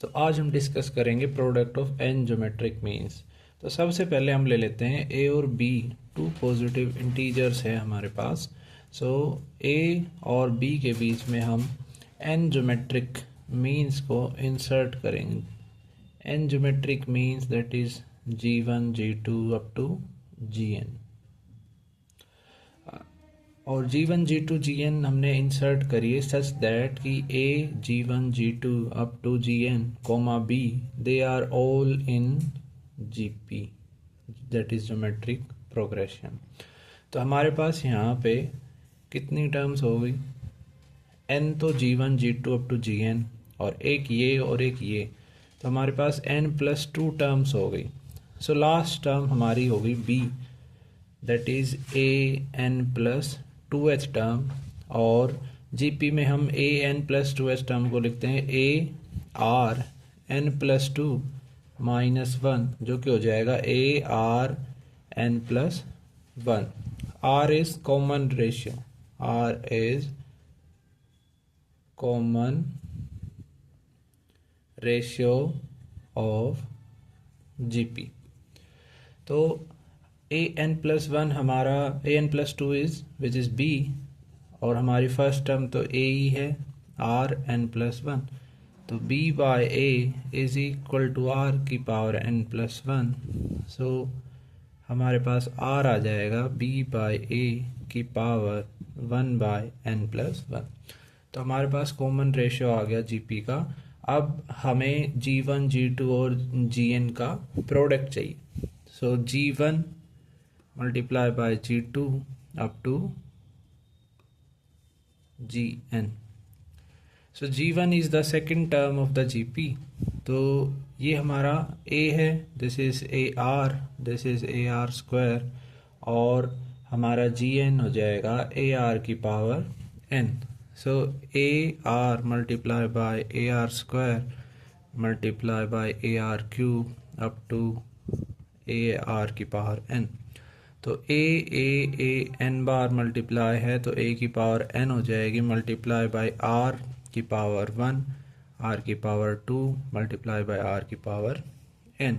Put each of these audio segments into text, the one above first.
तो आज हम डिस्कस करेंगे product of n geometric means. तो सबसे पहले हम ले लेते हैं ए और बी, टू पॉजिटिव इंटीजर्स है हमारे पास। सो ए और बी के बीच में हम एन ज्योमेट्रिक मीन्स को इंसर्ट करेंगे। N geometric means that is G1 G2 up to Gn, और G1 G2 Gn हमने इंसर्ट करिए सच दैट कि A G1 G2 up to Gn comma B they are all in GP, that is geometric progression. तो हमारे पास यहाँ पे कितनी terms हो गई? n तो G1 G2 up to Gn और एक ये और एक ये, तो हमारे पास n+2 टर्म्स हो गई। सो लास्ट टर्म हमारी हो गई B, that is an+2h term, और GP में हम an+2h टर्म को लिखते हैं AR n+2 -1, जो कि हो जाएगा AR n+1। R is common ratio, R is common ratio of GP। तो an+1 हमारा an+2 is which is B, और हमारी फर्स्ट टर्म तो A ही है Rn+1, तो B/A is equal to R की पावर n+1। सो हमारे पास R आ जाएगा B/A की पावर 1/n+1। तो हमारे पास कॉमन रेशियो आ गया GP का। अब हमें G1 G2 और Gn का प्रोडक्ट चाहिए। सो G1 multiply by G2 up to Gn. So G1 is the second term of the GP. तो ये हमारा A है, this is AR, this is AR square, और हमारा Gn हो जाएगा AR की power n। So AR multiply by AR square multiply by AR cube up to AR की पावर n। तो a n बार मल्टीप्लाई है तो a की पावर n हो जाएगी, मल्टीप्लाई बाय r की पावर 1, r की पावर 2 मल्टीप्लाई बाय r की power n।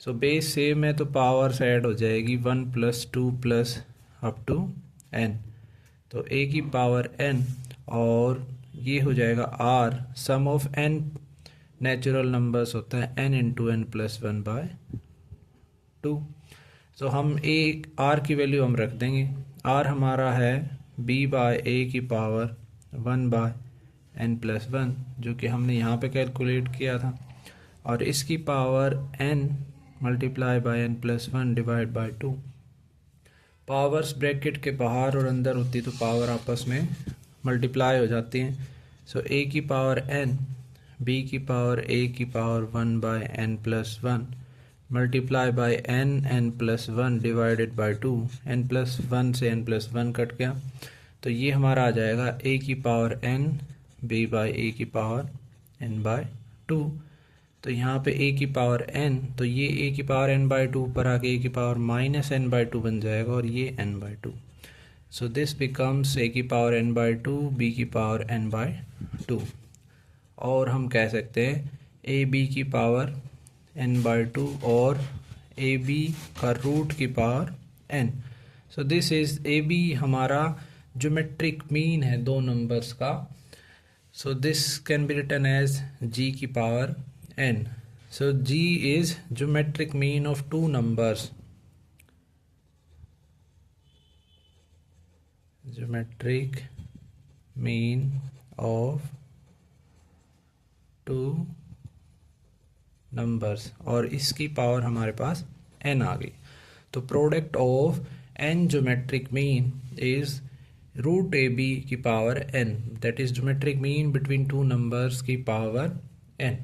So base same है तो पावर्स ऐड हो जाएगी 1 + 2 + अप टू n। तो a की पावर n और ये हो जाएगा r, sum of n natural numbers होता है n × n+1/2। तो हम R की वैल्यू हम रख देंगे। R हमारा है B/A की पावर 1/n+1, जो कि हमने यहाँ पे कैलकुलेट किया था, और इसकी power n multiply by n+1 divide by 2। Powers bracket के बाहर और अंदर होती तो पावर आपस में मल्टीप्लाई हो जाती हैं। सो A की पावर n, B की पावर A की power 1/n+1 multiply by n+1 divided by 2। n+1 से n+1 कट गया, तो ये हमारा आ जाएगा a की पावर n B/A की पावर n/2। तो यहाँ पे a की पावर n, तो ये a की पावर n/2 ऊपर आके a की पावर -n/2 बन जाएगा, और ये n/2। So this becomes a की पावर n/2 b की पावर n/2, और हम कह सकते हैं ab की पावर n/2 और AB का रूट की power n। So this is AB हमारा ज्योमेट्रिक मीन है दो नंबर्स का। So this can be written as G की power n। So G is geometric mean of two numbers, geometric mean of two numbers, और इसकी power हमारे पास n आ गई। तो product of n geometric mean is √AB की power n, that is geometric mean between two numbers की power n।